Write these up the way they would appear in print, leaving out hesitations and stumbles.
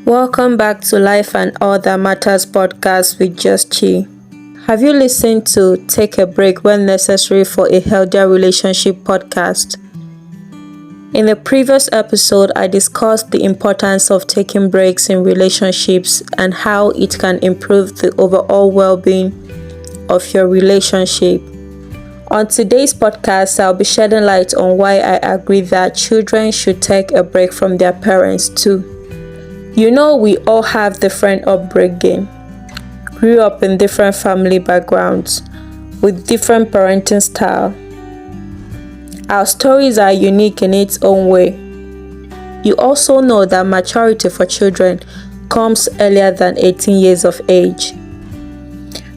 Welcome back to Life and All That Matters podcast with Just Chi. Have you listened to Take a Break When Necessary for a Healthier Relationship podcast? In the previous episode, I discussed the importance of taking breaks in relationships and how it can improve the overall well-being of your relationship. On today's podcast, I'll be shedding light on why I agree that children should take a break from their parents too. You know, we all have different upbringing, grew up in different family backgrounds, with different parenting style. Our stories are unique in its own way. You also know that maturity for children comes earlier than 18 years of age.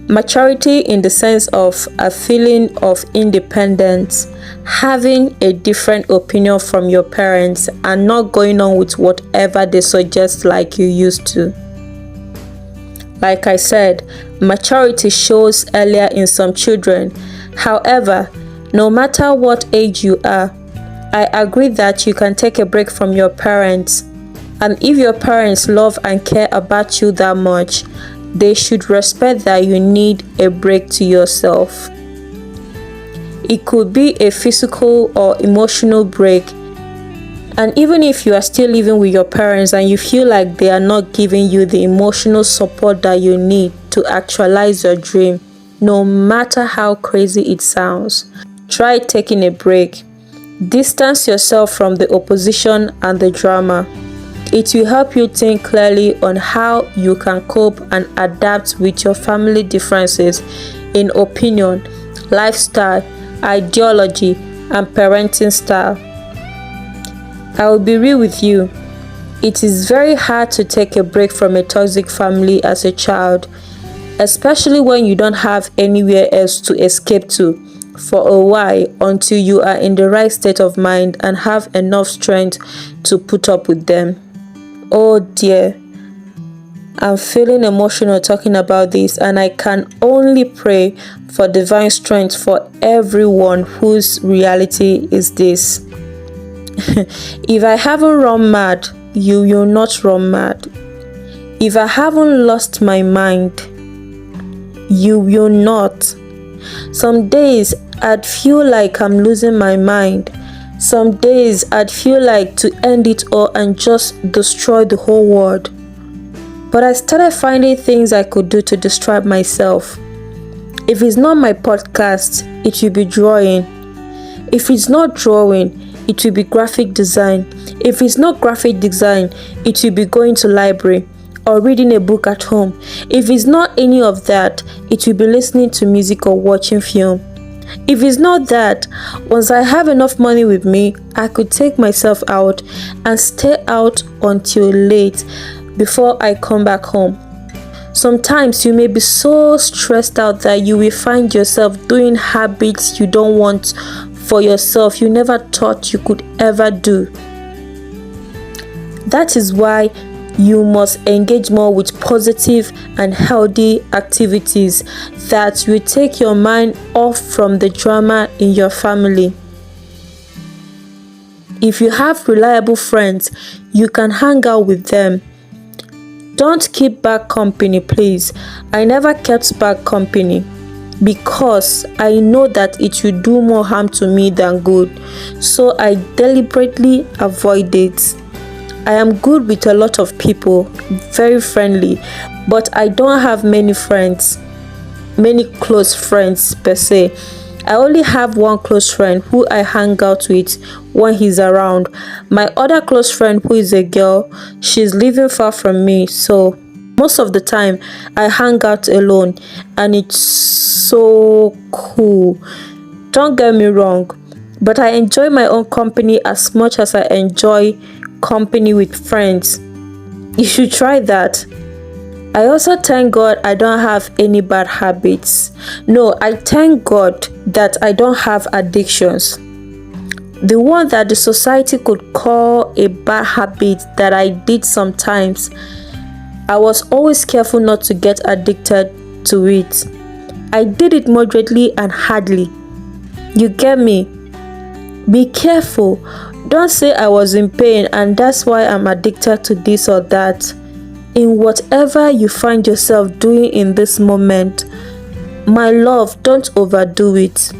Maturity in the sense of a feeling of independence, having a different opinion from your parents and not going on with whatever they suggest like you used to. Like I said, maturity shows earlier in some children. However, no matter what age you are, I agree that you can take a break from your parents. And if your parents love and care about you that much, they should respect that you need a break to yourself. It could be a physical or emotional break. And even if you are still living with your parents and you feel like they are not giving you the emotional support that you need to actualize your dream, no matter how crazy it sounds, try taking a break. Distance yourself from the opposition and the drama. It will help you think clearly on how you can cope and adapt with your family differences in opinion, lifestyle, ideology, and parenting style. I will be real with you. It is very hard to take a break from a toxic family as a child, especially when you don't have anywhere else to escape to for a while until you are in the right state of mind and have enough strength to put up with them. Oh dear, I'm feeling emotional talking about this, and I can only pray for divine strength for everyone whose reality is this. If I haven't run mad, you will not run mad. If I haven't lost my mind, you will not. Some days I'd feel like I'm losing my mind. Some days I'd feel like to end it all and just destroy the whole world. But I started finding things I could do to distract myself. If it's not my podcast, it will be drawing. If it's not drawing, it will be graphic design. If it's not graphic design, it will be going to library or reading a book at home. If it's not any of that, it will be listening to music or watching film. If it's not that, once I have enough money with me, I could take myself out and stay out until late before I come back home. Sometimes you may be so stressed out that you will find yourself doing habits you don't want for yourself, you never thought you could ever do. That is why you must engage more with positive and healthy activities that will take your mind off from the drama in your family. If you have reliable friends, you can hang out with them. Don't keep back company, please. I never kept back company because I know that it will do more harm to me than good. So I deliberately avoid it. I am good with a lot of people, very friendly, but I don't have many friends, many close friends per se. I only have one close friend who I hang out with when he's around. My other close friend, who is a girl, she's living far from me, so most of the time I hang out alone, and it's so cool. Don't get me wrong, but I enjoy my own company as much as I enjoy company with friends. You should try that. I also thank God I don't have any bad habits. No, I thank God that I don't have addictions. The one that the society could call a bad habit that I did sometimes, I was always careful not to get addicted to it. I did it moderately and hardly. You get me? Be careful. Don't say I was in pain and that's why I'm addicted to this or that. In whatever you find yourself doing in this moment, my love, don't overdo it.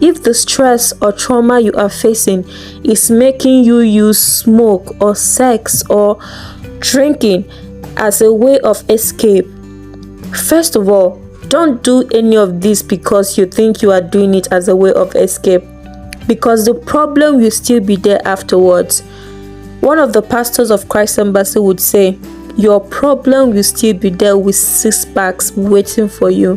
If the stress or trauma you are facing is making you use smoke or sex or drinking as a way of escape, first of all, don't do any of this because you think you are doing it as a way of escape, because the problem will still be there afterwards. One of the pastors of Christ Embassy would say, your problem will still be there with 6 packs waiting for you.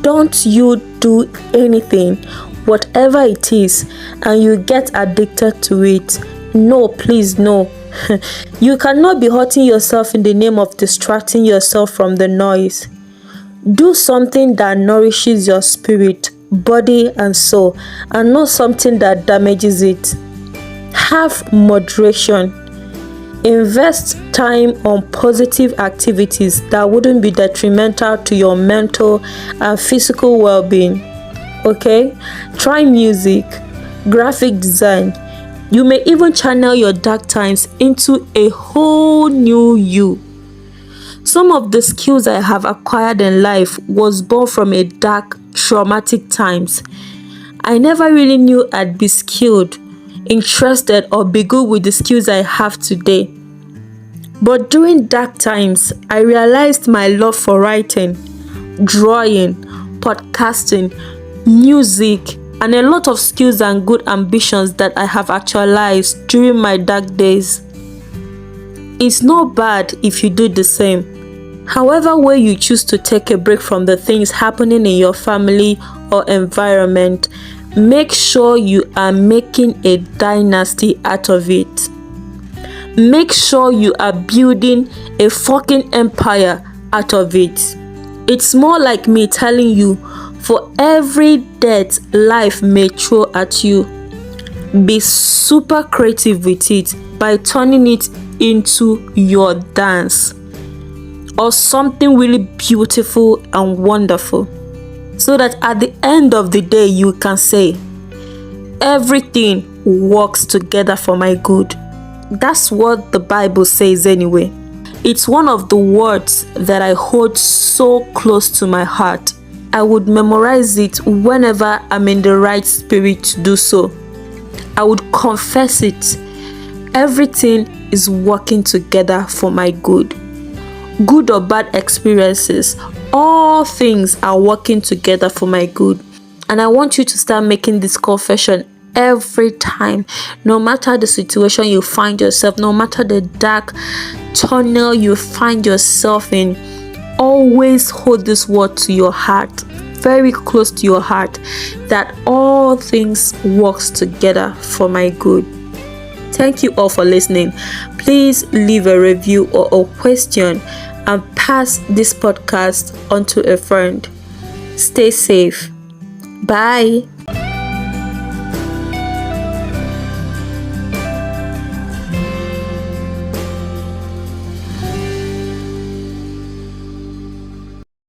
Don't you do anything, whatever it is, and you get addicted to it. No, please, no. You cannot be hurting yourself in the name of distracting yourself from the noise. Do something that nourishes your spirit, body, and soul, and not something that damages it. Have moderation. Invest time on positive activities that wouldn't be detrimental to your mental and physical well-being. Okay? Try music, graphic design. You may even channel your dark times into a whole new you. Some of the skills I have acquired in life was born from a dark, traumatic times. I never really knew I'd be skilled, interested, or be good with the skills I have today. But during dark times, I realized my love for writing, drawing, podcasting, music, and a lot of skills and good ambitions that I have actualized during my dark days. It's not bad if you do the same. However way you choose to take a break from the things happening in your family or environment, make sure you are making a dynasty out of it. Make sure you are building a fucking empire out of it. It's more like me telling you, for every debt life may throw at you, be super creative with it by turning it into your dance or something really beautiful and wonderful, so that at the end of the day you can say, everything works together for my good. That's what the Bible says anyway. It's one of the words that I hold so close to my heart. I would memorize it whenever I'm in the right spirit to do so. I would confess it. Everything is working together for my good. Good or bad experiences, all things are working together for my good. And I want you to start making this confession every time, no matter the situation you find yourself, no matter the dark tunnel you find yourself in. Always hold this word to your heart, very close to your heart, that all things works together for my good. Thank you all for listening. Please leave a review or a question and pass this podcast on to a friend. Stay safe. Bye.